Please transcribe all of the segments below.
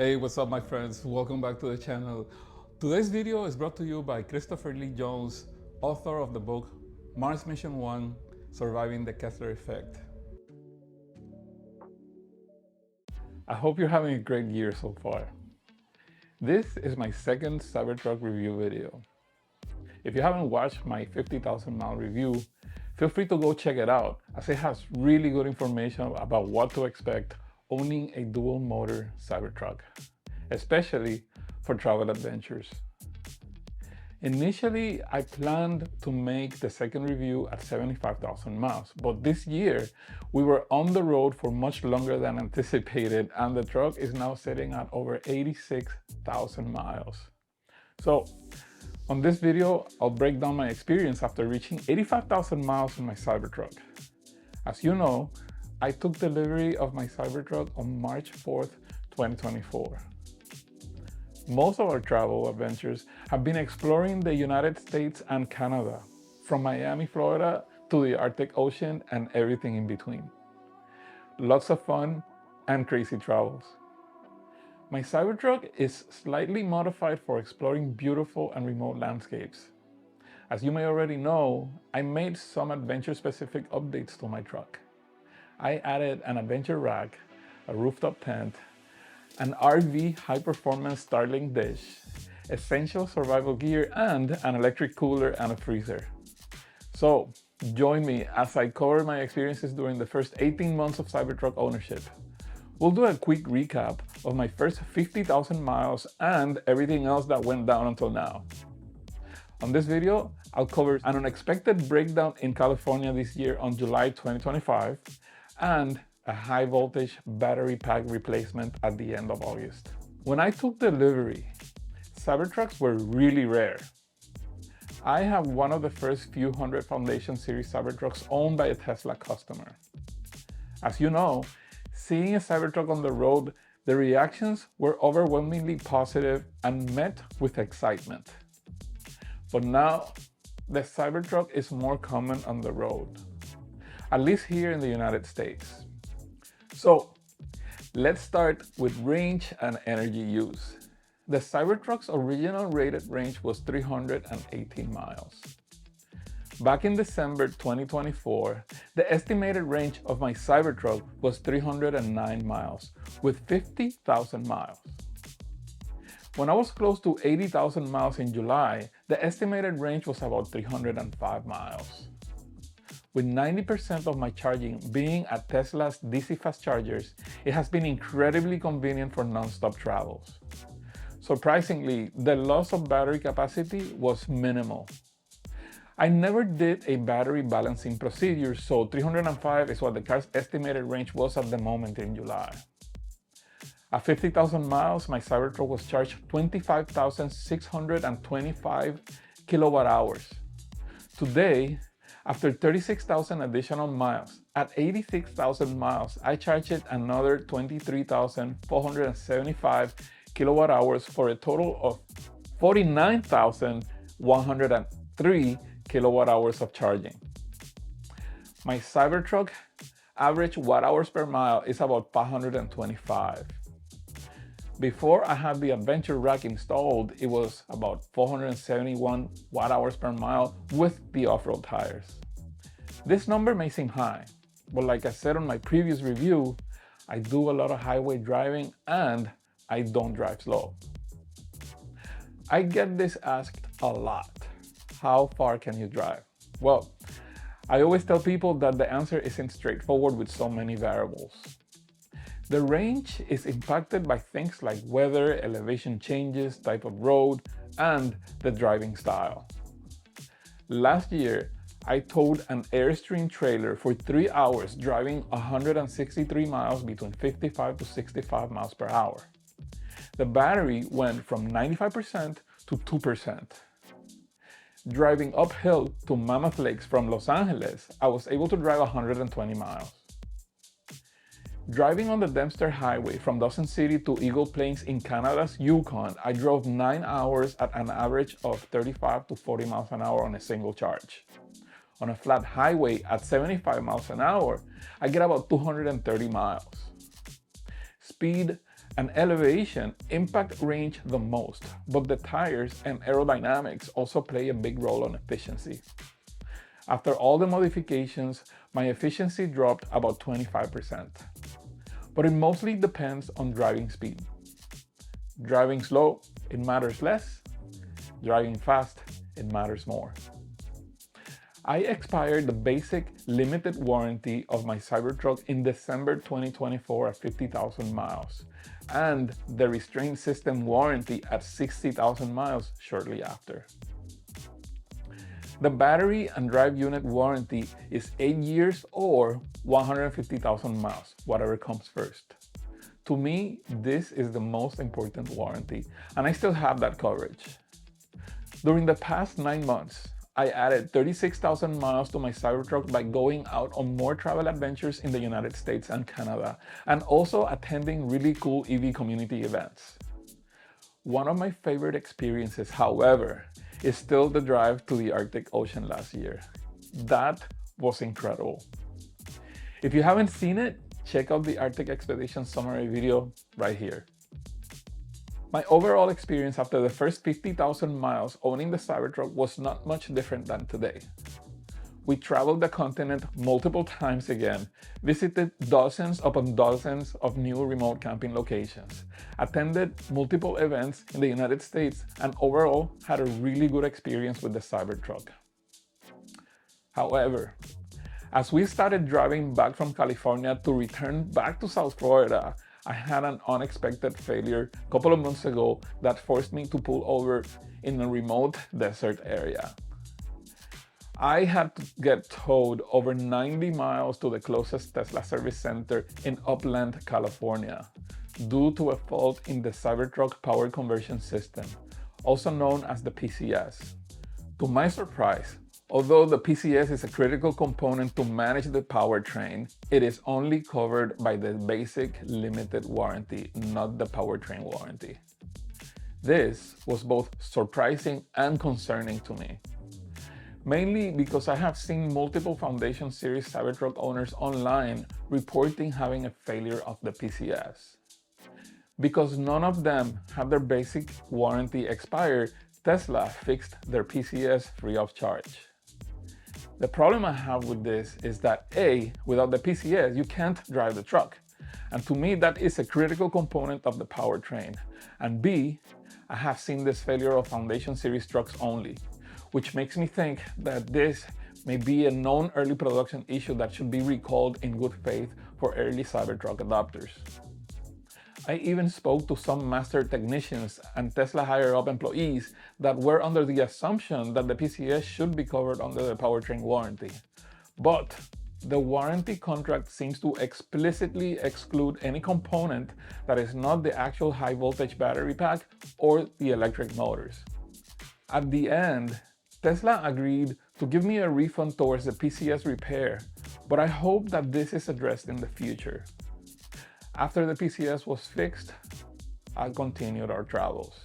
Hey, what's up my friends? Welcome back to the channel. Today's video is brought to you by Christopher Lee Jones, author of the book Mars Mission 1: Surviving the Kessler Effect. I hope you're having a great year so far. This is my second Cybertruck review video. If you haven't watched my 50,000 mile review, feel free to go check it out, as it has really good information about what to expect owning a dual motor Cybertruck, especially for travel adventures. Initially, I planned to make the second review at 75,000 miles, but this year we were on the road for much longer than anticipated, and the truck is now sitting at over 86,000 miles. So on this video, I'll break down my experience after reaching 85,000 miles in my Cybertruck. As you know, I took delivery of my Cybertruck on March 4th, 2024. Most of our travel adventures have been exploring the United States and Canada, from Miami, Florida to the Arctic Ocean and everything in between. Lots of fun and crazy travels. My Cybertruck is slightly modified for exploring beautiful and remote landscapes. As you may already know, I made some adventure-specific updates to my truck. I added an adventure rack, a rooftop tent, an RV high-performance Starlink dish, essential survival gear, and an electric cooler and a freezer. So join me as I cover my experiences during the first 18 months of Cybertruck ownership. We'll do a quick recap of my first 50,000 miles and everything else that went down until now. On this video, I'll cover an unexpected breakdown in California this year on July 2025, and a high voltage battery pack replacement at the end of August. When I took delivery, Cybertrucks were really rare. I have one of the first few 100 Foundation Series Cybertrucks owned by a Tesla customer. As you know, seeing a Cybertruck on the road, the reactions were overwhelmingly positive and met with excitement. But now, the Cybertruck is more common on the road, at least here in the United States. So let's start with range and energy use. The Cybertruck's original rated range was 318 miles. Back in December 2024, the estimated range of my Cybertruck was 309 miles, with 50,000 miles. When I was close to 80,000 miles in July, the estimated range was about 305 miles. With 90% of my charging being at Tesla's DC fast chargers, it has been incredibly convenient for non-stop travels. Surprisingly, the loss of battery capacity was minimal. I never did a battery balancing procedure, so 305 is what the car's estimated range was at the moment in July. At 50,000 miles, my Cybertruck was charged 25,625 kilowatt hours. Today, after 36,000 additional miles, at 86,000 miles, I charged it another 23,475 kilowatt hours for a total of 49,103 kilowatt hours of charging. My Cybertruck average watt hours per mile is about 525. Before I had the adventure rack installed, it was about 471 watt hours per mile with the off-road tires. This number may seem high, but like I said on my previous review, I do a lot of highway driving and I don't drive slow. I get this asked a lot. How far can you drive? Well, I always tell people that the answer isn't straightforward with so many variables. The range is impacted by things like weather, elevation changes, type of road, and the driving style. Last year, I towed an Airstream trailer for 3 hours driving 163 miles between 55 to 65 miles per hour. The battery went from 95% to 2%. Driving uphill to Mammoth Lakes from Los Angeles, I was able to drive 120 miles. Driving on the Dempster Highway from Dawson City to Eagle Plains in Canada's Yukon, I drove 9 hours at an average of 35 to 40 miles an hour on a single charge. On a flat highway at 75 miles an hour, I get about 230 miles. Speed and elevation impact range the most, but the tires and aerodynamics also play a big role on efficiency. After all the modifications, my efficiency dropped about 25%. But it mostly depends on driving speed. Driving slow, it matters less. Driving fast, it matters more. I expired the basic limited warranty of my Cybertruck in December 2024 at 50,000 miles, and the restraint system warranty at 60,000 miles shortly after. The battery and drive unit warranty is 8 years or 150,000 miles, whatever comes first. To me, this is the most important warranty, and I still have that coverage. During the past 9 months, I added 36,000 miles to my Cybertruck by going out on more travel adventures in the United States and Canada, and also attending really cool EV community events. One of my favorite experiences, however, is still the drive to the Arctic Ocean last year. That was incredible. If you haven't seen it, check out the Arctic Expedition summary video right here. My overall experience after the first 50,000 miles owning the Cybertruck was not much different than today. We traveled the continent multiple times again, visited dozens upon dozens of new remote camping locations, attended multiple events in the United States, and overall had a really good experience with the Cybertruck. However, as we started driving back from California to return back to South Florida, I had an unexpected failure a couple of months ago that forced me to pull over in a remote desert area. I had to get towed over 90 miles to the closest Tesla service center in Upland, California, due to a fault in the Cybertruck power conversion system, also known as the PCS. To my surprise, although the PCS is a critical component to manage the powertrain, it is only covered by the basic limited warranty, not the powertrain warranty. This was both surprising and concerning to me, mainly because I have seen multiple Foundation Series Cybertruck owners online reporting having a failure of the PCS. Because none of them have their basic warranty expired, Tesla fixed their PCS free of charge. The problem I have with this is that A, without the PCS, you can't drive the truck. And to me, that is a critical component of the powertrain. And B, I have seen this failure of Foundation Series trucks only, which makes me think that this may be a known early production issue that should be recalled in good faith for early Cybertruck adopters. I even spoke to some master technicians and Tesla higher-up employees that were under the assumption that the PCS should be covered under the powertrain warranty. But the warranty contract seems to explicitly exclude any component that is not the actual high-voltage battery pack or the electric motors. At the end, Tesla agreed to give me a refund towards the PCS repair, but I hope that this is addressed in the future. After the PCS was fixed, I continued our travels.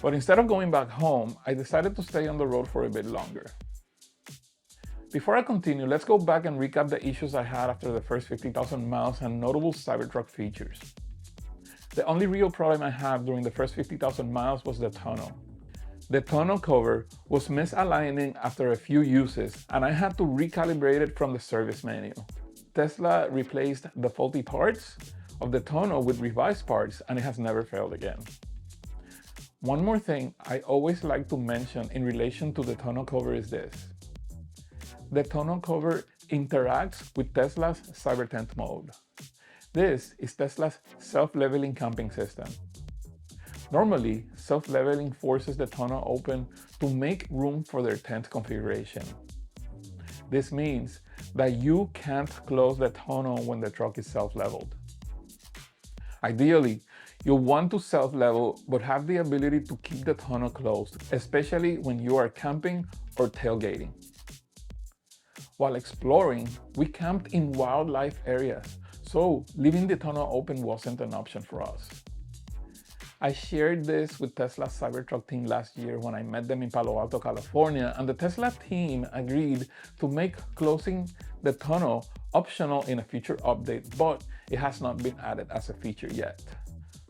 But instead of going back home, I decided to stay on the road for a bit longer. Before I continue, let's go back and recap the issues I had after the first 50,000 miles and notable Cybertruck features. The only real problem I had during the first 50,000 miles was the tonneau. The tonneau cover was misaligning after a few uses, and I had to recalibrate it from the service menu. Tesla replaced the faulty parts of the tonneau with revised parts, and it has never failed again. One more thing I always like to mention in relation to the tonneau cover is this. The tonneau cover interacts with Tesla's Cybertent mode. This is Tesla's self-leveling camping system. Normally, self-leveling forces the tonneau open to make room for their tent configuration. This means that you can't close the tonneau when the truck is self-leveled. Ideally, you'll want to self-level but have the ability to keep the tonneau closed, especially when you are camping or tailgating. While exploring, we camped in wildlife areas, so leaving the tonneau open wasn't an option for us. I shared this with Tesla's Cybertruck team last year when I met them in Palo Alto, California, and the Tesla team agreed to make closing the tonneau optional in a future update, but it has not been added as a feature yet.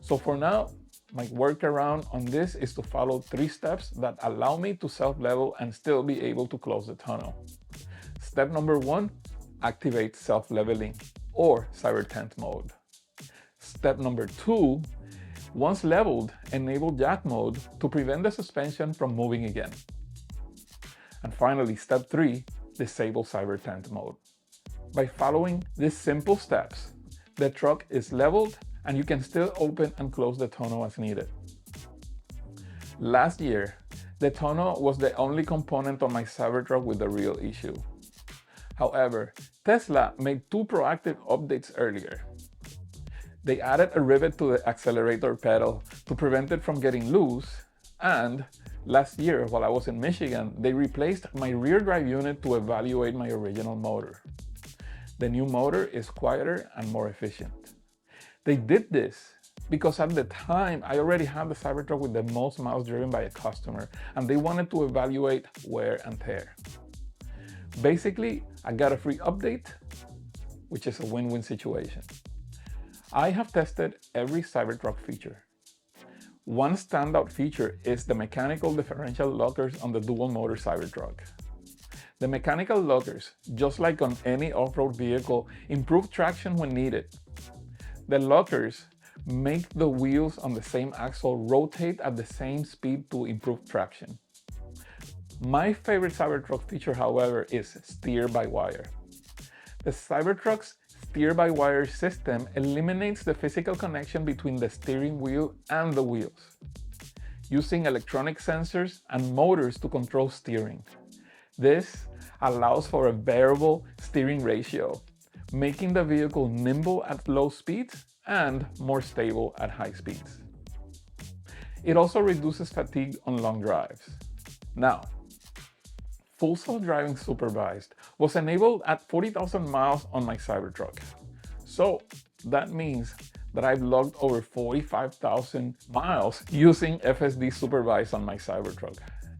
So for now, my workaround on this is to follow 3 steps that allow me to self-level and still be able to close the tunnel. Step number 1, activate self-leveling or Cybertent mode. Step number 2, once leveled, enable jack mode to prevent the suspension from moving again. And finally, step 3, disable Cybertent mode. By following these simple steps, the truck is leveled and you can still open and close the tonneau as needed. Last year, the tonneau was the only component on my Cybertruck with a real issue. However, Tesla made 2 proactive updates earlier. They added a rivet to the accelerator pedal to prevent it from getting loose, and last year, while I was in Michigan, they replaced my rear drive unit to evaluate my original motor. The new motor is quieter and more efficient. They did this because at the time, I already had the Cybertruck with the most miles driven by a customer, and they wanted to evaluate wear and tear. Basically, I got a free update, which is a win-win situation. I have tested every Cybertruck feature. One standout feature is the mechanical differential lockers on the dual-motor Cybertruck. The mechanical lockers, just like on any off-road vehicle, improve traction when needed. The lockers make the wheels on the same axle rotate at the same speed to improve traction. My favorite Cybertruck feature, however, is steer-by-wire. The Cybertruck's steer-by-wire system eliminates the physical connection between the steering wheel and the wheels, using electronic sensors and motors to control steering. This allows for a variable steering ratio, making the vehicle nimble at low speeds and more stable at high speeds. It also reduces fatigue on long drives. Now, Full self-driving supervised was enabled at 40,000 miles on my Cybertruck. So that means that I've logged over 45,000 miles using FSD supervised on my Cybertruck.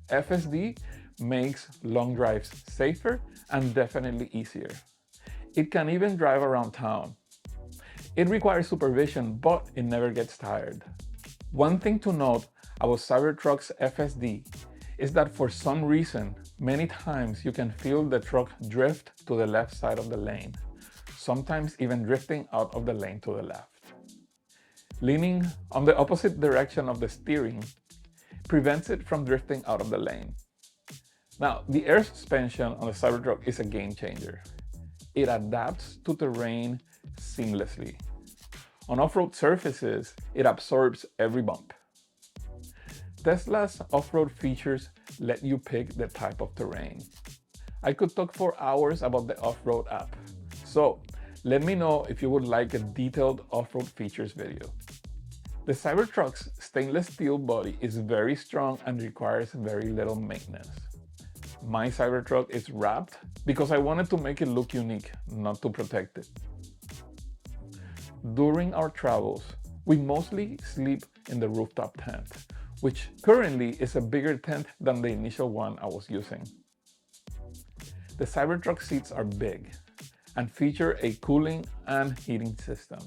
FSD makes long drives safer and definitely easier. It can even drive around town. It requires supervision, but it never gets tired. One thing to note about Cybertruck's FSD is that for some reason, many times you can feel the truck drift to the left side of the lane, sometimes even drifting out of the lane to the left. Leaning on the opposite direction of the steering prevents it from drifting out of the lane. Now, the air suspension on the Cybertruck is a game changer. It adapts to terrain seamlessly. On off-road surfaces, it absorbs every bump. Tesla's off-road features let you pick the type of terrain. I could talk for hours about the off-road app, so let me know if you would like a detailed off-road features video. The Cybertruck's stainless steel body is very strong and requires very little maintenance. My Cybertruck is wrapped because I wanted to make it look unique, not to protect it. During our travels, we mostly sleep in the rooftop tent, which currently is a bigger tent than the initial one I was using. The Cybertruck seats are big and feature a cooling and heating system.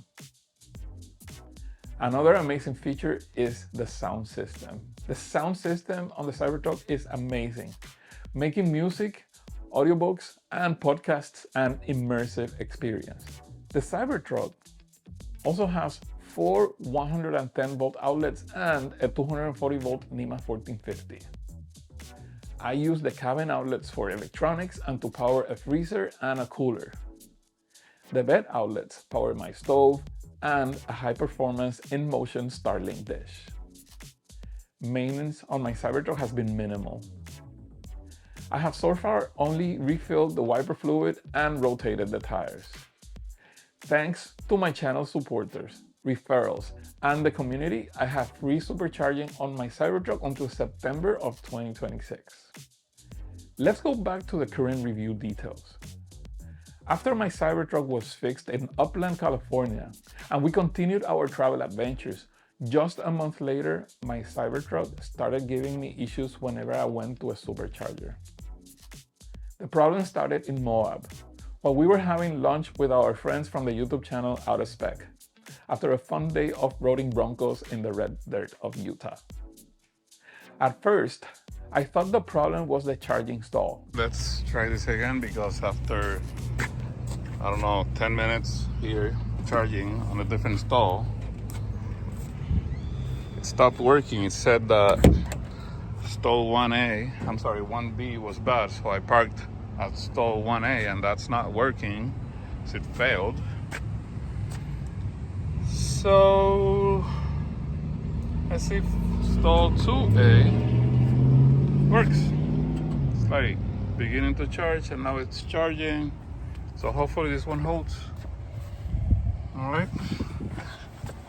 Another amazing feature is the sound system. The sound system on the Cybertruck is amazing, making music, audiobooks, and podcasts an immersive experience. The Cybertruck also has 4 110-volt outlets and a 240-volt NEMA 1450. I use the cabin outlets for electronics and to power a freezer and a cooler. The bed outlets power my stove and a high-performance in-motion Starlink dish. Maintenance on my Cybertruck has been minimal. I have so far only refilled the wiper fluid and rotated the tires. Thanks to my channel supporters, referrals, and the community, I have free supercharging on my Cybertruck until September of 2026. Let's go back to the current review details. After my Cybertruck was fixed in Upland, California, and we continued our travel adventures, just a month later, my Cybertruck started giving me issues whenever I went to a supercharger. The problem started in Moab, While we were having lunch with our friends from the YouTube channel Out of Spec, after a fun day off-roading Broncos in the red dirt of Utah. At first, I thought the problem was the charging stall. Let's try this again, because after, I don't know, 10 minutes here charging on a different stall, it stopped working. It said that stall 1B was bad, so I parked at stall 1A and that's not working, so it failed. So let's see if stall 2A works. It's like beginning to charge and now it's charging, so hopefully this one holds. All right,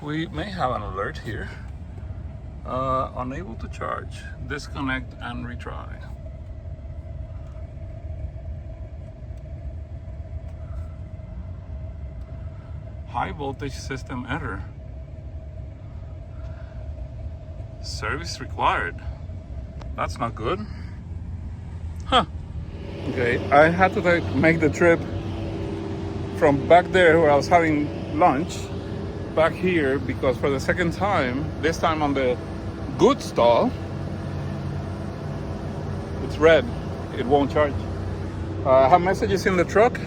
we may have an alert here. Unable to charge, disconnect and retry. High voltage system error. Service required. That's not good. Huh. Okay, I had to make the trip from back there where I was having lunch back here, because for the second time, this time on the good stall, it's red. It won't charge. I have messages in the truck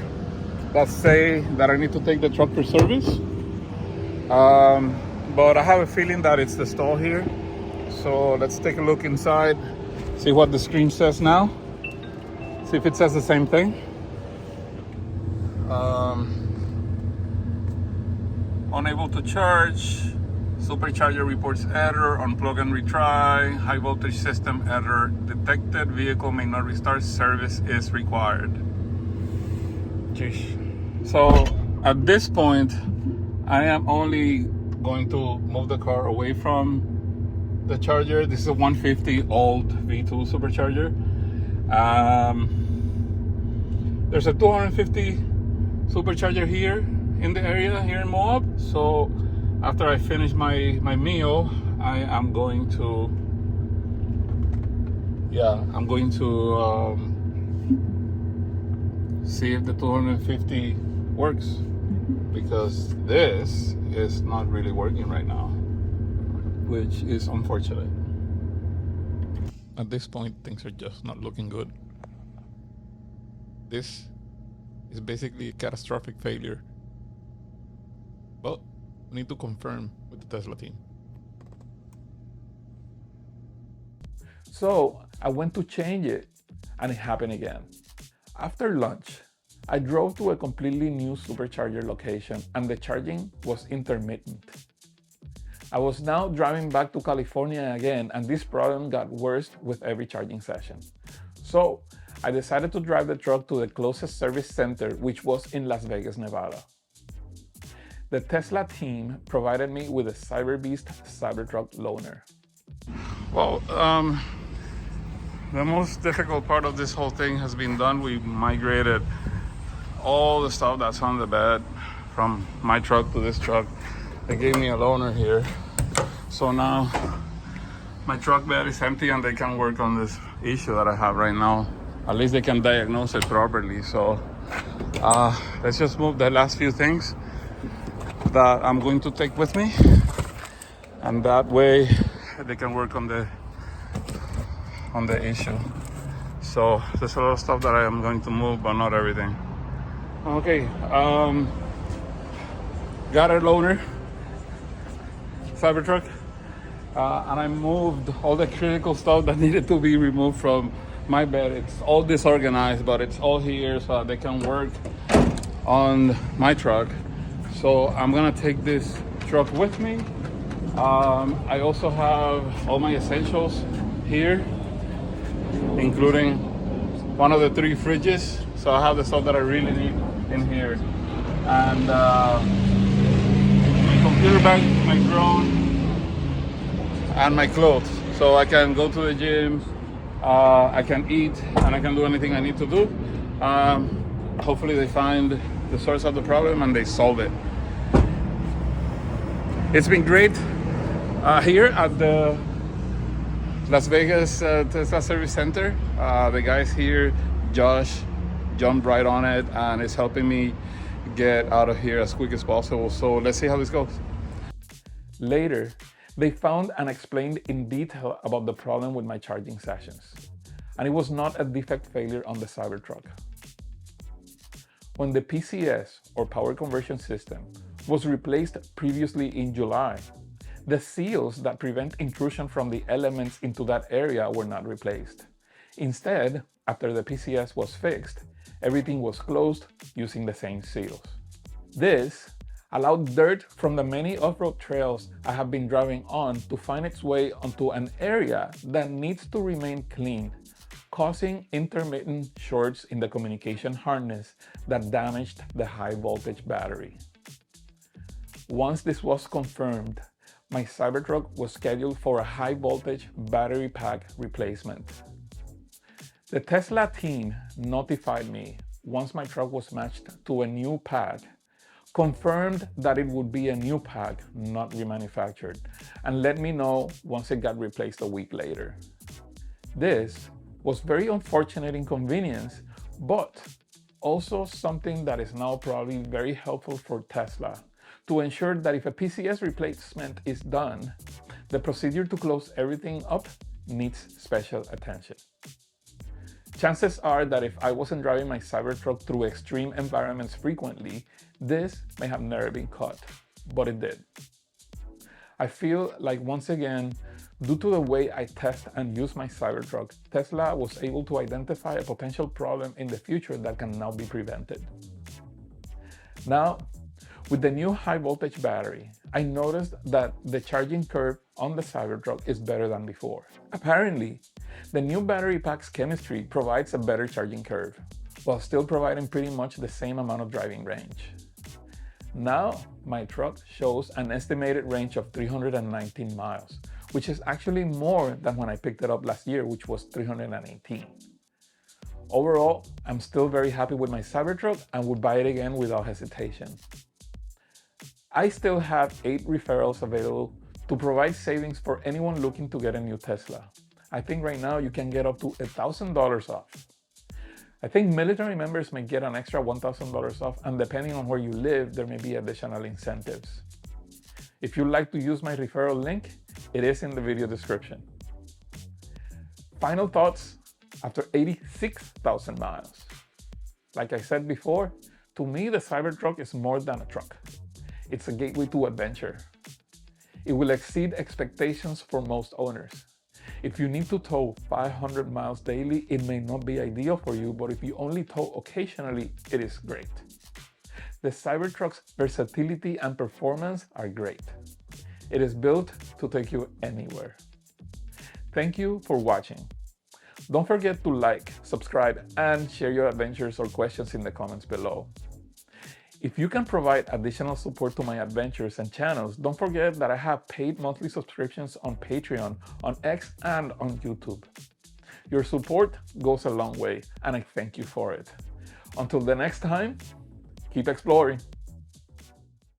that say that I need to take the truck for service. But I have a feeling that it's the stall here. So let's take a look inside, see what the screen says now. See if it says the same thing. Unable to charge. Supercharger reports error. Unplug and retry. High voltage system error detected. Vehicle may not restart. Service is required. Jeez. So at this point, I am only going to move the car away from the charger. This is a 150 old V2 supercharger. There's a 250 supercharger here in the area here in Moab. So after I finish my meal, I'm going to see if the 250 works, because this is not really working right now, which is unfortunate. At this point, things are just not looking good. This is basically a catastrophic failure. Well, we need to confirm with the Tesla team. So I went to change it and it happened again. After lunch, I drove to a completely new supercharger location and the charging was intermittent. I was now driving back to California again, and this problem got worse with every charging session. So I decided to drive the truck to the closest service center, which was in Las Vegas, Nevada. The Tesla team provided me with a Cybertruck loaner. Well, the most difficult part of this whole thing has been done. We migrated all the stuff that's on the bed from my truck to this truck. They gave me a loaner here. So now my truck bed is empty and they can work on this issue that I have right now. At least they can diagnose it properly. So let's just move the last few things that I'm going to take with me, and that way they can work on the issue. So there's a lot of stuff that I am going to move, but not everything. Okay, got a loaner, Cybertruck, and I moved all the critical stuff that needed to be removed from my bed. It's all disorganized, but it's all here so that they can work on my truck. So I'm gonna take this truck with me. I also have all my essentials here, including one of the 3 fridges. So I have the stuff that I really need in here. And my computer bag, my drone, and my clothes. So I can go to the gym, I can eat, and I can do anything I need to do. Hopefully they find the source of the problem and they solve it. It's been great here at the Las Vegas Tesla Service Center. The guys here, Josh jumped right on it, and it's helping me get out of here as quick as possible. So let's see how this goes. Later, they found and explained in detail about the problem with my charging sessions, and it was not a defect failure on the Cybertruck. When the PCS, or power conversion system, was replaced previously in July, the seals that prevent intrusion from the elements into that area were not replaced. Instead, after the PCS was fixed, everything was closed using the same seals. This allowed dirt from the many off-road trails I have been driving on to find its way onto an area that needs to remain clean, causing intermittent shorts in the communication harness that damaged the high voltage battery. Once this was confirmed, my Cybertruck was scheduled for a high voltage battery pack replacement. The Tesla team notified me once my truck was matched to a new pack, confirmed that it would be a new pack, not remanufactured, and let me know once it got replaced a week later. This was very unfortunate inconvenience, but also something that is now probably very helpful for Tesla to ensure that if a PCS replacement is done, the procedure to close everything up needs special attention. Chances are that if I wasn't driving my Cybertruck through extreme environments frequently, this may have never been caught, but it did. I feel like once again, due to the way I test and use my Cybertruck, Tesla was able to identify a potential problem in the future that can now be prevented. Now, with the new high voltage battery, I noticed that the charging curve on the Cybertruck is better than before. Apparently, the new battery pack's chemistry provides a better charging curve, while still providing pretty much the same amount of driving range. Now, my truck shows an estimated range of 319 miles, which is actually more than when I picked it up last year, which was 318. Overall, I'm still very happy with my Cybertruck and would buy it again without hesitation. I still have 8 referrals available to provide savings for anyone looking to get a new Tesla. I think right now you can get up to $1,000 off. I think military members may get an extra $1,000 off, and depending on where you live, there may be additional incentives. If you'd like to use my referral link, it is in the video description. Final thoughts after 86,000 miles. Like I said before, to me the Cybertruck is more than a truck. It's a gateway to adventure. It will exceed expectations for most owners. If you need to tow 500 miles daily, it may not be ideal for you, but if you only tow occasionally, it is great. The Cybertruck's versatility and performance are great. It is built to take you anywhere. Thank you for watching. Don't forget to like, subscribe, and share your adventures or questions in the comments below. If you can provide additional support to my adventures and channels, don't forget that I have paid monthly subscriptions on Patreon, on X, and on YouTube. Your support goes a long way, and I thank you for it. Until the next time, keep exploring.